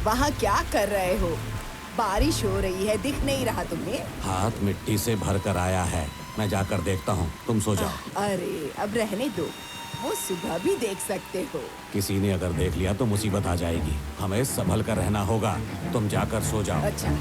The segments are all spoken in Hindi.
वहाँ क्या कर रहे हो? बारिश हो रही है, दिख नहीं रहा तुम्हें? हाथ मिट्टी से भर कर आया है, मैं जाकर देखता हूँ, तुम सो जाओ। अरे अब रहने दो, वो सुबह भी देख सकते हो। किसी ने अगर देख लिया तो मुसीबत आ जाएगी, हमें संभल कर रहना होगा। तुम जाकर सो जाओ। अच्छा।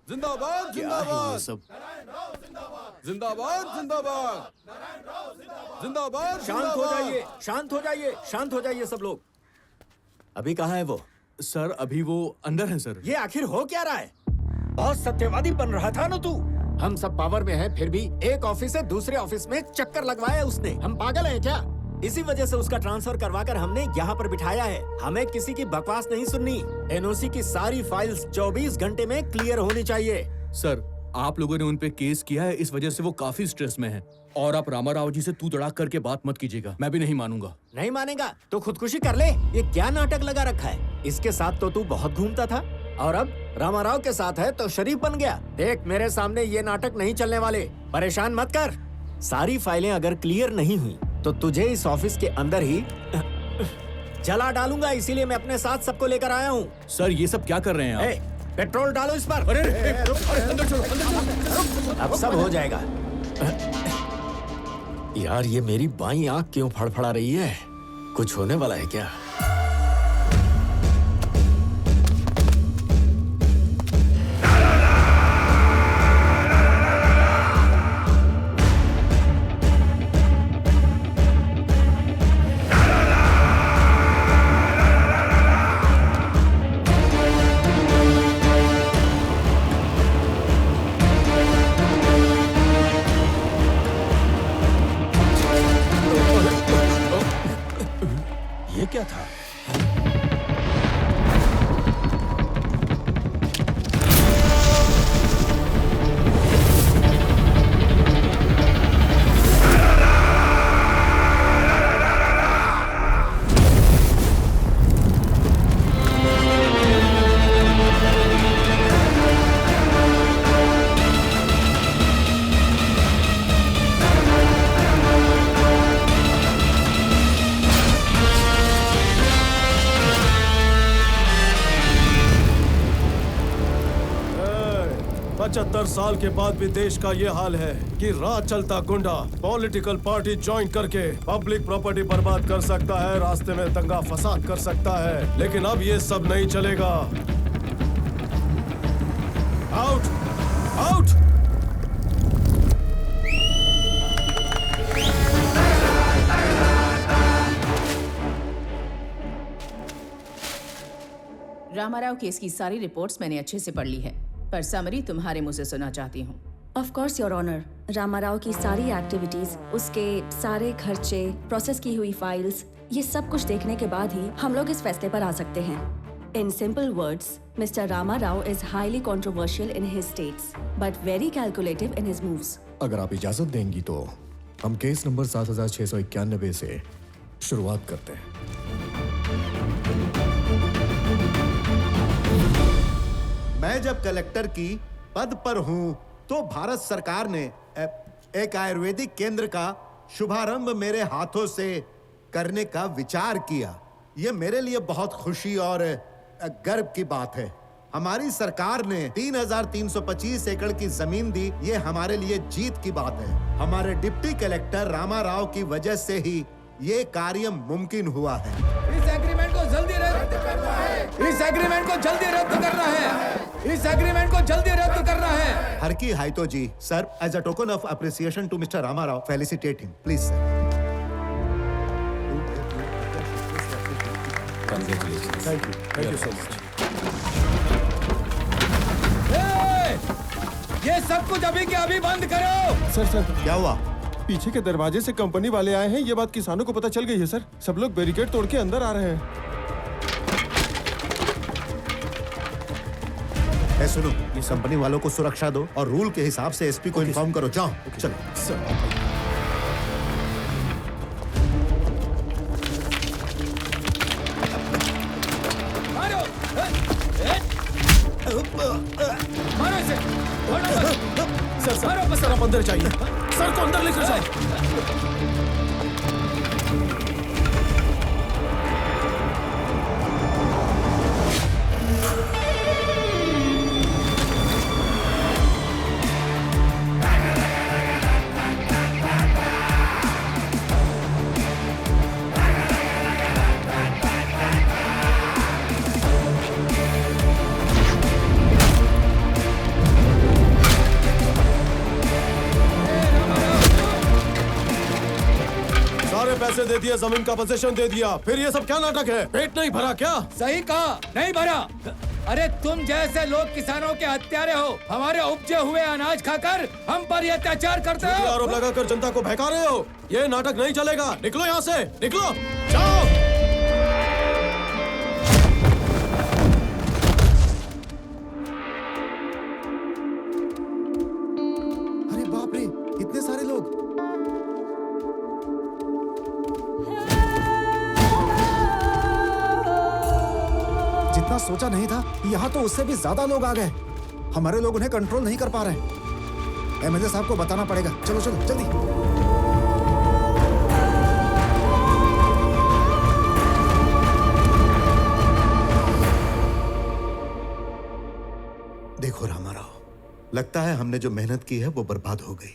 जिंदाबाद जिंदाबाद सब जिंदाबाद जिंदाबाद जिंदाबाद। शांत हो जाइए, शांत हो जाइए, शांत हो जाइए सब लोग। अभी कहाँ है वो? सर अभी वो अंदर है सर। ये आखिर हो क्या रहा है? बहुत सत्यवादी बन रहा था ना तू। हम सब पावर में हैं, फिर भी एक ऑफिस से दूसरे ऑफिस में चक्कर लगवाया उसने। हम पागल हैं क्या? इसी वजह से उसका ट्रांसफर करवाकर हमने यहाँ पर बिठाया है। हमें किसी की बकवास नहीं सुननी। एनओसी की सारी फाइल्स 24 घंटे में क्लियर होनी चाहिए। सर आप लोगों ने उन पे केस किया है, इस वजह से वो काफी स्ट्रेस में हैं। और आप रामाराव जी से तू तड़ाक करके बात मत कीजिएगा, मैं भी नहीं मानूंगा। नहीं मानेगा तो खुदकुशी कर ले। ये क्या नाटक लगा रखा है? इसके साथ तो तू बहुत घूमता था और अब रामाराव के साथ है तो शरीफ बन गया। देख मेरे सामने ये नाटक नहीं चलने वाले। परेशान मत कर। सारी फाइलें अगर क्लियर नहीं हुई तो तुझे इस ऑफिस के अंदर ही जला डालूंगा। इसीलिए मैं अपने साथ सबको लेकर आया हूँ। सर ये सब क्या कर रहे हैं आप? पेट्रोल डालो इस पर। अरे अंदर चलो, अंदर चलो। अब सब हो जाएगा। यार ये मेरी बाईं आंख क्यों फड़फड़ा रही है? कुछ होने वाला है क्या? ये क्या था? पचहत्तर साल के बाद भी देश का ये हाल है कि राह चलता गुंडा पॉलिटिकल पार्टी ज्वाइन करके पब्लिक प्रॉपर्टी बर्बाद कर सकता है, रास्ते में दंगा फसाद कर सकता है। लेकिन अब ये सब नहीं चलेगा। Out out. रामाराव केस की सारी रिपोर्ट्स मैंने अच्छे से पढ़ ली है, पर समरी तुम्हारे मुंह से सुनना चाहती हूँ। Of course your honour, Ramarao की सारी एक्टिविटीज, उसके सारे खर्चे, प्रोसेस की हुई फाइल्स, ये सब कुछ देखने के बाद ही हम लोग इस फैसले पर आ सकते हैं। In simple words, mister Ramarao is highly controversial in his states, but very calculative in his moves. अगर आप इजाजत देंगी तो हम केस नंबर 7691 से शुरुआत करते हैं। मैं जब कलेक्टर की पद पर हूं तो भारत सरकार ने एक आयुर्वेदिक केंद्र का शुभारंभ मेरे हाथों से करने का विचार किया। ये मेरे लिए बहुत खुशी और गर्व की बात है। हमारी सरकार ने 3325 एकड़ की जमीन दी, ये हमारे लिए जीत की बात है। हमारे डिप्टी कलेक्टर रामाराव की वजह से ही ये कार्य मुमकिन हुआ है। इस एग्रीमेंट को जल्दी रद्द करना है। इस एग्रीमेंट को जल्दी रद्द करना है। इस एग्रीमेंट को जल्दी रद्द करना है। हरकी हाइतो जी, sir, as a token of appreciation to mister Ramarao, felicitate him, please sir. Congratulations. Thank you so much. ये सब कुछ अभी के अभी बंद करो। सर क्या हुआ? पीछे के दरवाजे से कंपनी वाले आए हैं, ये बात किसानों को पता चल गई है सर। सब लोग बैरिकेड तोड़ के अंदर आ रहे हैं। ए सुनो, इस कंपनी वालों को सुरक्षा दो और रूल के हिसाब से एसपी को इन्फॉर्म करो। जाओ चलो सर मारो मारो इसे। सर मारो बस। सर आप अंदर जाइए। सर को अंदर लेकर जाओ। सारे पैसे दे दिए, जमीन का पोजीशन दे दिया, फिर ये सब क्या नाटक है? पेट नहीं भरा क्या? सही कहा, नहीं भरा। अरे तुम जैसे लोग किसानों के हत्यारे हो। हमारे उपजे हुए अनाज खाकर हम पर ये अत्याचार करते झूठे हो। आरोप लगाकर जनता को बहका रहे हो। ये नाटक नहीं चलेगा। निकलो यहाँ से, निकलो, जाओ। अरे बाप रे, इतने सारे लोग। जितना सोचा नहीं था, यहाँ तो उससे भी ज्यादा लोग आ गए। हमारे लोग उन्हें कंट्रोल नहीं कर पा रहे। एमएलए साहब को बताना पड़ेगा। चलो चलो जल्दी। देखो रामाराव, लगता है हमने जो मेहनत की है वो बर्बाद हो गई।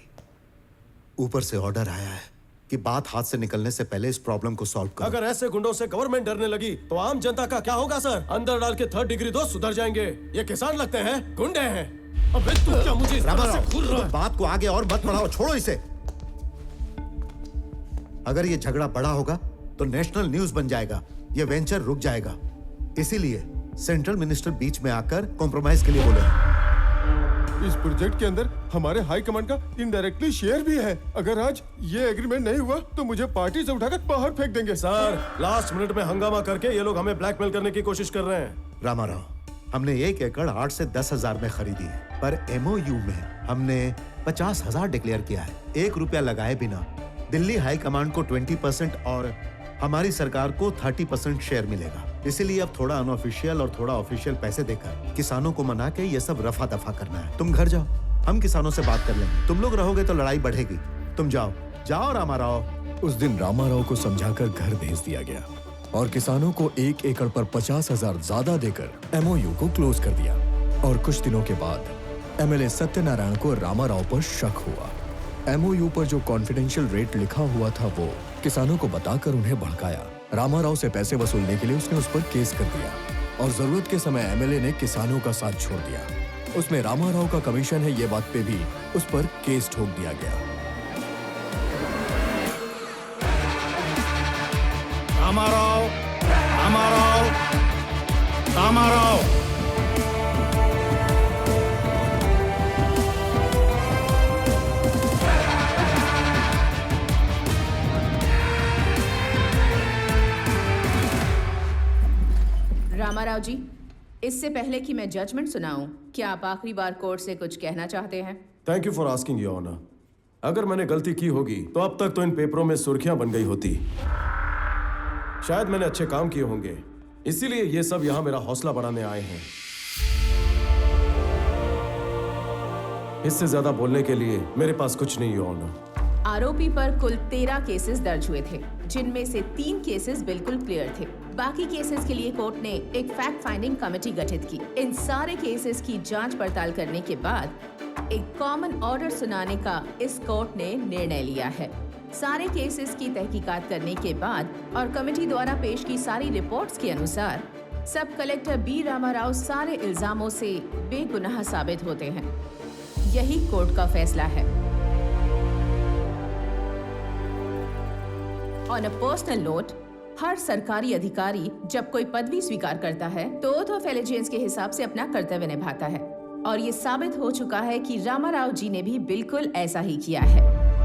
ऊपर से ऑर्डर आया है कि बात हाथ से निकलने से पहले इस प्रॉब्लम को सॉल्व करो। अगर ऐसे गुंडों से गवर्नमेंट डरने लगी तो आम जनता का क्या होगा सर? अंदर डाल के 3rd डिग्री दो, सुधर जाएंगे। ये किसान लगते हैं, गुंडे हैं। अबे तू क्या मुझे इस तरह से घूर रहा है? बात को आगे और मत बढ़ाओ, छोड़ो इसे। अगर ये झगड़ा बड़ा होगा तो नेशनल न्यूज बन जाएगा, ये वेंचर रुक जाएगा। इसीलिए सेंट्रल मिनिस्टर बीच में आकर कॉम्प्रोमाइज के लिए बोले हैं। इस प्रोजेक्ट के अंदर हमारे हाई कमांड का इनडायरेक्टली शेयर भी है। अगर आज ये एग्रीमेंट नहीं हुआ तो मुझे पार्टी से उठाकर बाहर फेंक देंगे। सर, लास्ट मिनट में हंगामा करके ये लोग हमें ब्लैकमेल करने की कोशिश कर रहे हैं। रामाराव, हमने 1 एकड़ 8 से 10,000 में खरीदी है, पर एमओयू में हमने 50,000 डिक्लेयर किया है। 1 रुपया लगाए बिना दिल्ली हाई कमांड को 20% और हमारी सरकार को 30% शेयर मिलेगा। इसीलिए अब थोड़ा अनऑफिशियल और थोड़ा ऑफिशियल पैसे देकर किसानों को मना के ये सब रफा दफा करना है। तुम घर जाओ, हम किसानों से बात कर लेंगे। तुम लोग रहोगे तो लड़ाई बढ़ेगी। तुम जाओ जाओ रामाराव। उस दिन रामाराव को समझाकर घर भेज दिया गया और किसानों को 1 एकड़ पर 50,000 ज्यादा देकर एमओयू को क्लोज कर दिया। और कुछ दिनों के बाद एमएलए सत्यनारायण को रामाराव पर शक हुआ। एमओयू पर जो कॉन्फिडेंशियल रेट लिखा हुआ था वो किसानों को बताकर उन्हें भड़काया। रामाराव से पैसे वसूलने के लिए उसने उस पर केस कर दिया और जरूरत के समय एमएलए ने किसानों का साथ छोड़ दिया। उसमें रामाराव का कमीशन है, ये बात पे भी उस पर केस ठोक दिया गया। रामाराव, रामाराव, रामाराव। रामाराव जी, इससे पहले कि मैं जजमेंट सुनाऊं, क्या आप आखिरी बार कोर्ट से कुछ कहना चाहते हैं? Thank you for asking your honour. अगर मैंने गलती की होगी तो अब तक तो इन पेपरों में सुर्खियां बन गई होती। शायद मैंने अच्छे काम किए होंगे, इसीलिए ये सब यहां मेरा हौसला बढ़ाने आए हैं। इससे ज्यादा बोलने के लिए मेरे पास कुछ नहीं, योर ऑनर। आरोपी पर कुल 13 केसेस दर्ज हुए थे, जिनमें से 3 केसेस बिल्कुल क्लियर थे। बाकी केसेस के लिए कोर्ट ने एक फैक्ट फाइंडिंग कमेटी गठित की। इन सारे केसेस की जांच पड़ताल करने के बाद एक कॉमन ऑर्डर सुनाने का इस कोर्ट ने निर्णय लिया है। सारे केसेस की तहकीकात करने के बाद और कमेटी द्वारा पेश की सारी रिपोर्ट्स के अनुसार सब कलेक्टर बी रामाराव सारे इल्जामों से बेगुनाह साबित होते हैं। यही कोर्ट का फैसला है। ऑन अ पर्सनल नोट, हर सरकारी अधिकारी जब कोई पदवी स्वीकार करता है तो ओथ ऑफ एलिजियंस के हिसाब से अपना कर्तव्य निभाता है, और ये साबित हो चुका है कि रामाराव जी ने भी बिल्कुल ऐसा ही किया है।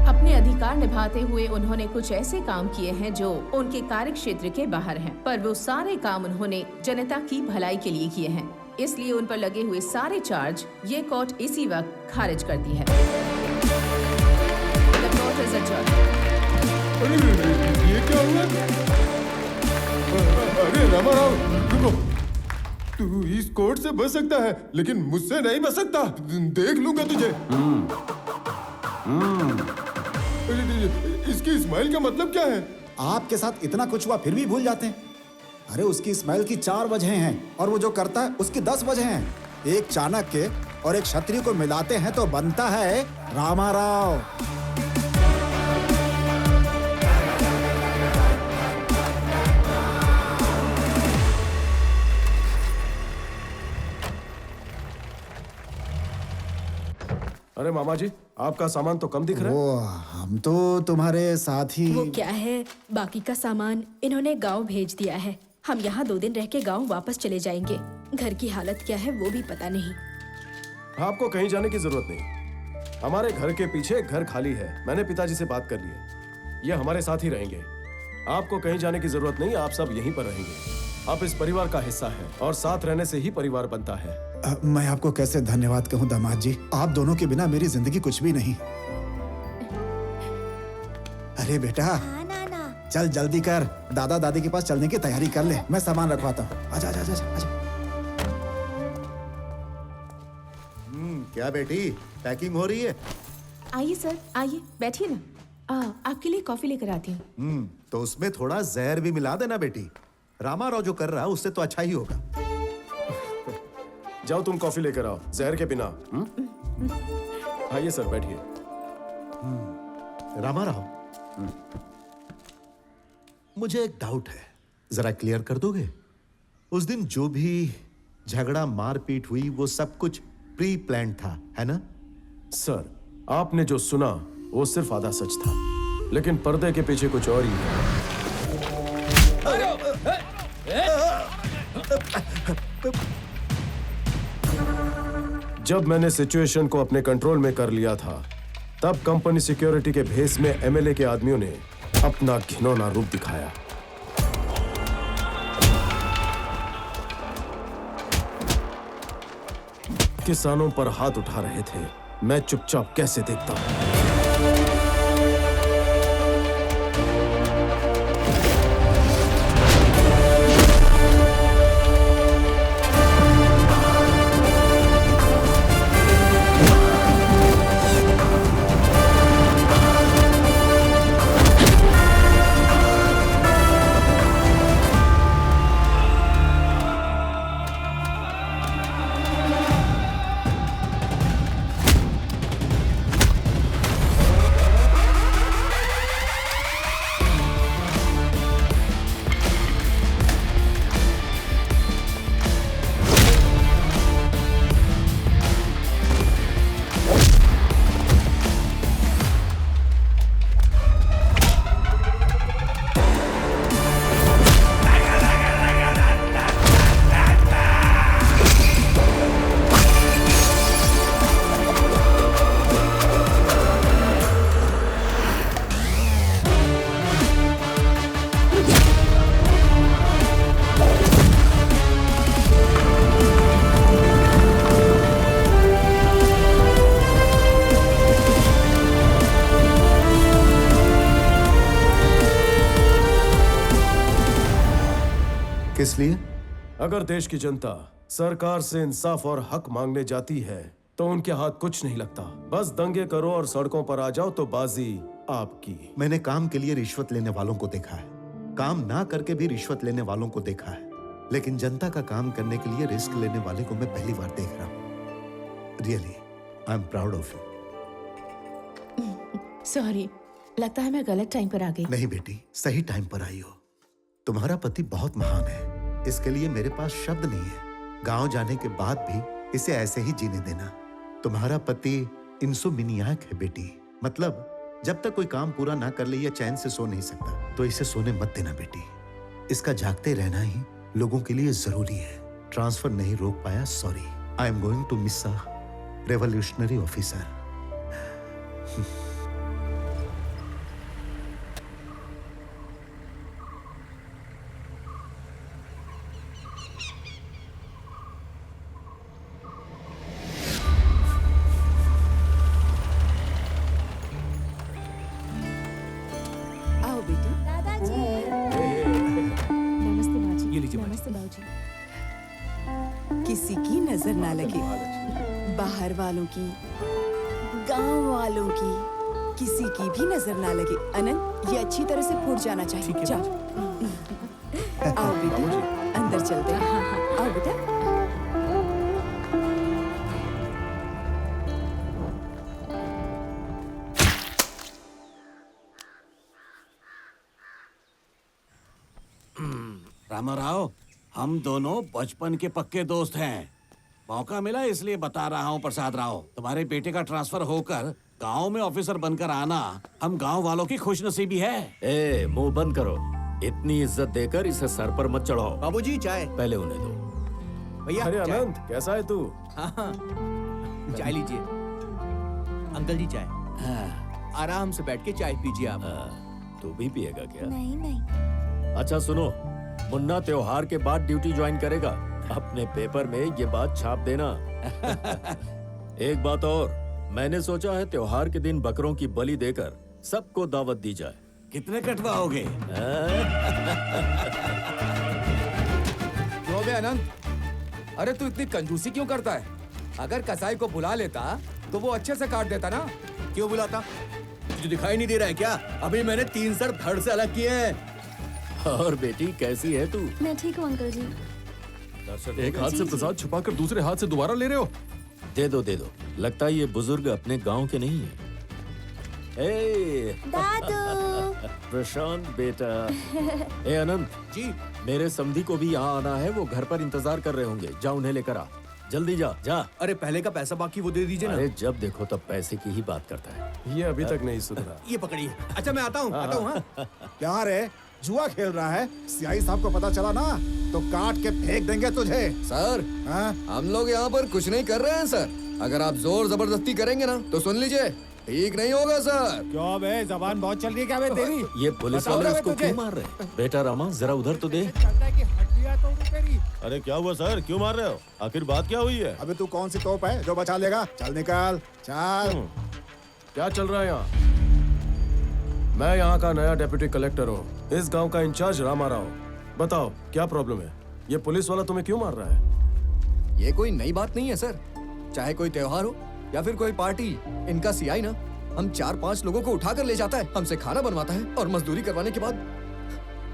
अपने अधिकार निभाते हुए उन्होंने कुछ ऐसे काम किए हैं जो उनके कार्य क्षेत्र के बाहर हैं, पर वो सारे काम उन्होंने जनता की भलाई के लिए किए हैं, इसलिए उन पर लगे हुए सारे चार्ज ये कोर्ट इसी वक्त खारिज करती है। The court is adjourned. ये क्या हुआ? अरे रामाराव, रुको। तू इस कोर्ट से बच सकता है, लेकिन मुझसे नहीं बच सकता। देख लूंगा तुझे। इसकी स्माइल का मतलब क्या है? आपके साथ इतना कुछ हुआ फिर भी भूल जाते हैं। अरे उसकी स्माइल की 4 वजह हैं और वो जो करता है उसकी 10 वजह हैं। एक चाणक्य और एक क्षत्रिय को मिलाते हैं तो बनता है रामाराव। अरे मामा जी, आपका सामान तो कम दिख रहा है। वो हम तो तुम्हारे साथ ही। वो क्या है, बाकी का सामान इन्होंने गांव भेज दिया है। हम यहाँ 2 दिन रह के गांव वापस चले जाएंगे। घर की हालत क्या है वो भी पता नहीं। आपको कहीं जाने की जरूरत नहीं। हमारे घर के पीछे एक घर खाली है, मैंने पिताजी से बात कर ली है। ये हमारे साथ ही रहेंगे। आपको कहीं जाने की जरूरत नहीं, आप सब यहीं पर रहेंगे। आप इस परिवार का हिस्सा है और साथ रहने से ही परिवार बनता है। मैं आपको कैसे धन्यवाद कहूँ दामाद जी, आप दोनों के बिना मेरी जिंदगी कुछ भी नहीं। अरे बेटा, चल जल्दी कर, दादा दादी के पास चलने की तैयारी कर ले। मैं सामान रखवाता हूँ। आजा आजा आजा आजा। क्या बेटी, पैकिंग हो रही है? आइए सर, आइए बैठिए ना। आपके लिए कॉफी लेकर आती हूँ। तो उसमें थोड़ा जहर भी मिला देना बेटी। रामाराव जो कर रहा है उससे तो अच्छा ही होगा। जाओ तुम कॉफी लेकर आओ, जहर के बिना। आइए सर, बैठिए। रामाराव, मुझे एक डाउट है, जरा क्लियर कर दोगे? उस दिन जो भी झगड़ा मारपीट हुई वो सब कुछ प्री प्लान था, है ना? सर, आपने जो सुना वो सिर्फ आधा सच था, लेकिन पर्दे के पीछे कुछ और ही है। जब मैंने सिचुएशन को अपने कंट्रोल में कर लिया था, तब कंपनी सिक्योरिटी के भेस में एमएलए के आदमियों ने अपना घिनौना रूप दिखाया। किसानों पर हाथ उठा रहे थे, मैं चुपचाप कैसे देखता हूं। किस लिए? अगर देश की जनता सरकार से इंसाफ और हक मांगने जाती है तो उनके हाथ कुछ नहीं लगता। बस दंगे करो और सड़कों पर आ जाओ तो बाजी आपकी। मैंने काम के लिए रिश्वत लेने वालों को देखा है, काम ना करके भी रिश्वत लेने वालों को देखा है, लेकिन जनता का काम करने के लिए रिस्क लेने वाले को मैं पहली बार देख रहा हूँ। Really I am proud of you. Sorry, लगता है मैं गलत टाइम पर आ गई। नहीं बेटी, सही टाइम पर आई हो। तुम्हारा पति बहुत महान है, इसके लिए मेरे पास शब्द नहीं है। गांव जाने के बाद भी इसे ऐसे ही जीने देना। तुम्हारा पति इंसोमिनियाक है बेटी, मतलब जब तक कोई काम पूरा ना कर ले या चैन से सो नहीं सकता, तो इसे सोने मत देना बेटी। इसका जागते रहना ही लोगों के लिए जरूरी है। ट्रांसफर नहीं रोक पाया, sorry. I am going to miss a revolutionary officer. आओ बेटी। नमस्ते माँ जी। ये लीजिए माँ जी। नमस्ते बाबूजी। किसी की नजर ना लगे, बाहर वालों की, गांव वालों की, किसी की भी नजर ना लगे। अनंत, ये अच्छी तरह से फूट जाना चाहिए। जाओ। आओ बेटी, अंदर चलते हैं। आओ बेटा। रामाराव, हम दोनों बचपन के पक्के दोस्त हैं। मौका मिला इसलिए बता रहा हूँ प्रसाद राव, तुम्हारे बेटे का ट्रांसफर होकर गांव में ऑफिसर बनकर आना हम गांव वालों की खुशनसीबी है। ए, मुंह बंद करो। इतनी इज्जत देकर इसे सर पर मत चढ़ाओ। बाबूजी चाय। पहले उन्हें दो। भैया अरे चाय। अनंत, कैसा है तू? हाँ, चाय लीजिए। अंकल जी चाय। आराम से बैठ के चाय पीजिए आप। तू भी पिएगा क्या? नहीं नहीं। अच्छा सुनो, मुन्ना त्योहार के बाद ड्यूटी ज्वाइन करेगा। अपने पेपर में ये बात छाप देना। एक बात और, मैंने सोचा है त्योहार के दिन बकरों की बलि देकर सबको दावत दी जाए। कितने कटवाओगे? क्यों बे अनंत? अरे तू इतनी कंजूसी क्यों करता है? अगर कसाई को बुला लेता तो वो अच्छे से काट देता ना। क्यों बुलाता? तुझे दिखाई नहीं दे रहा है क्या? अभी मैंने 3 सर धड़ से अलग किए हैं। और बेटी कैसी है तू? मैं ठीक हूँ अंकल जी। एक हाथ से प्रसाद छुपाकर दूसरे हाथ से दोबारा ले रहे हो? दे दो दे दो। लगता है ये बुजुर्ग अपने गांव के नहीं है। दादू। प्रशांत बेटा। ए अनंत जी। मेरे समधी को भी यहाँ आना है। वो घर पर इंतजार कर रहे होंगे। जा उन्हें लेकर आ। जल्दी जा जा। अरे पहले का पैसा बाकी वो दे दीजिए ना। अरे जब देखो तब पैसे की ही बात करता है। ये अभी तक नहीं सुधरा। ये पकड़िए। अच्छा मैं आता हूँ। हाँ। क्या रे, जुआ खेल रहा है? सीआई साहब को पता चला ना तो काट के फेंक देंगे तुझे। सर, हाँ? हम लोग यहाँ पर कुछ नहीं कर रहे हैं सर। अगर आप जोर जबरदस्ती करेंगे ना तो सुन लीजिए, ठीक नहीं होगा सर। क्यों बे, जबान बहुत चल रही है क्या बे तेरी? ये पुलिस वाले उसको क्यों मार रहे हैं? बेटा रामा जरा उधर तो देख। अरे क्या हुआ सर, क्यों मार रहे हो? आखिर बात क्या हुई है? अबे तू कौन सी तोप है जो बचा लेगा? चल निकल, चल। क्या चल रहा है यहाँ? मैं यहाँ का नया डेप्यूटी कलेक्टर हूँ, इस गांव का इंचार्ज रामाराव। बताओ क्या प्रॉब्लम है? ये पुलिस वाला तुम्हें क्यों मार रहा है? ये कोई नई बात नहीं है सर। चाहे कोई त्योहार हो या फिर कोई पार्टी, इनका सीआई ना हम 4-5 लोगों को उठाकर ले जाता है, हमसे खाना बनवाता है और मजदूरी करवाने के बाद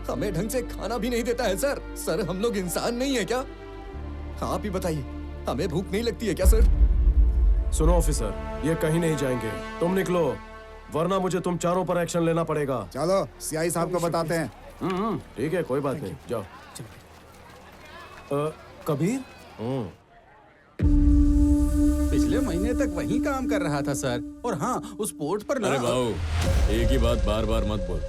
हमें ढंग से खाना भी नहीं देता है सर। सर हम लोग इंसान नहीं है क्या? आप ही बताइए, हमें भूख नहीं लगती है क्या सर? सुनो ऑफिसर, ये कहीं नहीं जाएंगे। तुम निकलो, वरना मुझे तुम चारों पर एक्शन लेना पड़ेगा। चलो सीआई साहब को बताते हैं। ठीक है, कोई बात नहीं, जाओ। कबीर? पिछले महीने तक वही काम कर रहा था सर। और हाँ, उस पोर्ट पर अरे बाबू, एक ही बात बार बार मत बोल।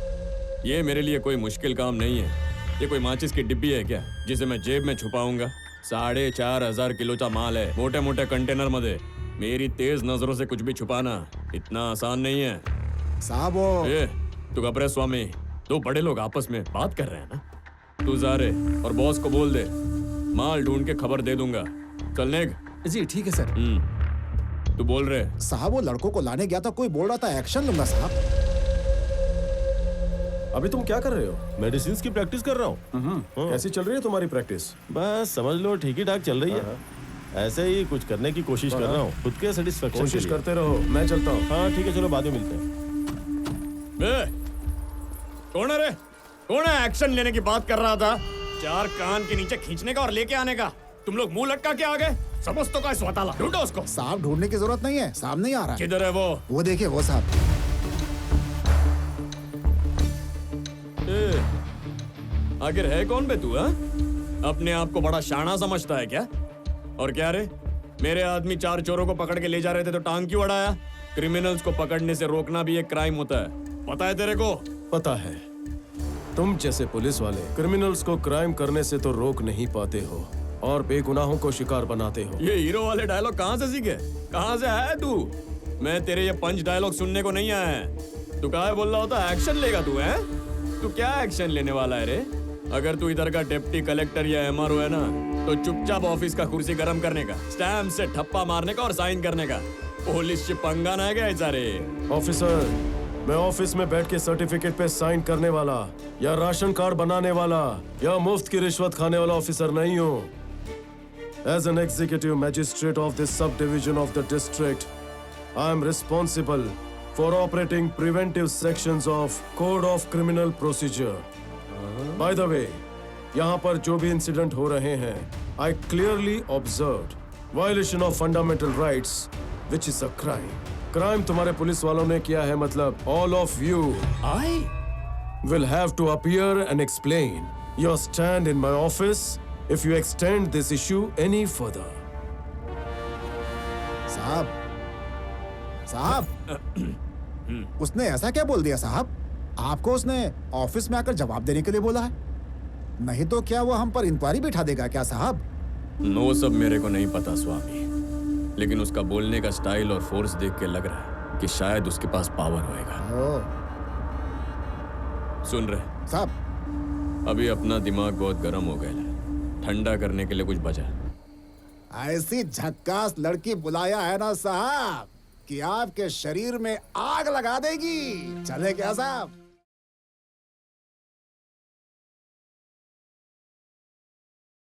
ये मेरे लिए कोई मुश्किल काम नहीं है। ये कोई माचिस की डिब्बी है क्या जिसे मैं जेब में छुपाऊंगा? 4,500 किलोचा माल है, मोटे मोटे कंटेनर मध्ये। मेरी तेज नजरों से कुछ भी छुपाना इतना आसान नहीं है साहब। तू घबरे स्वामी, दो बड़े लोग आपस में बात कर रहे हैं ना। तू जा रे और बॉस को बोल दे, माल ढूंढ के खबर दे दूंगा। चल नेग। जी ठीक है सर। तू बोल रहे? साहब वो लड़कों को लाने गया था, कोई बोल रहा था एक्शन लूंगा साहब। अभी तुम क्या कर रहे हो? मेडिसिन की प्रैक्टिस कर रहा हूँ। कैसी चल रही है तुम्हारी प्रैक्टिस? बस समझ लो ठीक ही ठाक चल रही है। ऐसे ही कुछ करने की कोशिश कर रहा हूँ, खुद के सेटिस्फेक्शन। कोशिश करते रहो, मैं चलता हूँ। हाँ ठीक है, चलो बाद में मिलते हैं। कौन है रे? कौन है एक्शन लेने की बात कर रहा था? 4 कान के नीचे खींचने का और लेके आने का। तुम लोग मुंह लटका के आ गए। समझ तो का स्वताला, ढूंढो उसको। साहब ढूंढने की जरूरत नहीं है, सामने ही आ रहा है। किधर है वो? वो देखिए वो साहब। आखिर है कौन बे तू? अपने आप को बड़ा शाना समझता है क्या? और क्या रे, मेरे आदमी 4 चोरों को पकड़ के ले जा रहे थे तो टांग क्यों अड़ाया? क्रिमिनल्स को पकड़ने से रोकना भी एक क्राइम होता है, पता है तेरे को? पता है, तुम जैसे पुलिस वाले क्रिमिनल्स को क्राइम करने से तो रोक नहीं पाते हो और बेगुनाहों को शिकार बनाते हो। ये हीरो वाले डायलॉग कहाँ से सीखे? कहाँ से आया तू? मैं तेरे ये पंच डायलॉग सुनने को नहीं आया है। तू कहाँ बोल रहा होता एक्शन लेगा तू है? तू क्या एक्शन लेने वाला है रे? अगर तू इधर का डिप्टी कलेक्टर या एमआरओ है ना, तो चुपचाप ऑफिस का कुर्सी गरम करने का, स्टैम्प से ठप्पा मारने का और साइन करने का। पुलिस से पंगा ना गया सारे। ऑफिसर, मैं ऑफिस में बैठ के सर्टिफिकेट पे साइन करने वाला या राशन कार्ड बनाने वाला या मुफ्त की रिश्वत खाने वाला ऑफिसर नहीं हूँ। As an executive magistrate of this subdivision of the district, I am responsible for operating preventive sections of Code of Criminal Procedure. By the way, यहाँ पर जो भी इंसिडेंट हो रहे हैं, I clearly observed violation of fundamental rights, which is a crime. Crime तुम्हारे पुलिस वालों ने किया है, मतलब all of you. I will have to appear and explain your stand in my office if you extend this issue any further. साहब, उसने ऐसा क्या बोल दिया साहब? आपको उसने ऑफिस में आकर जवाब देने के लिए बोला है? नहीं तो क्या वो हम पर इंक्वायरी बिठा देगा क्या साहब? नो सब मेरे को नहीं पता स्वामी, लेकिन उसका बोलने का स्टाइल और फोर्स देख के लग रहा है कि शायद उसके पास पावर होएगा। सुन रहे साहब, अभी अपना दिमाग बहुत गर्म हो गया है, ठंडा करने के लिए कुछ बचा? ऐसी झक्कास लड़की बुलाया है ना साहब कि आपके शरीर में आग लगा देगी। चले क्या साहब?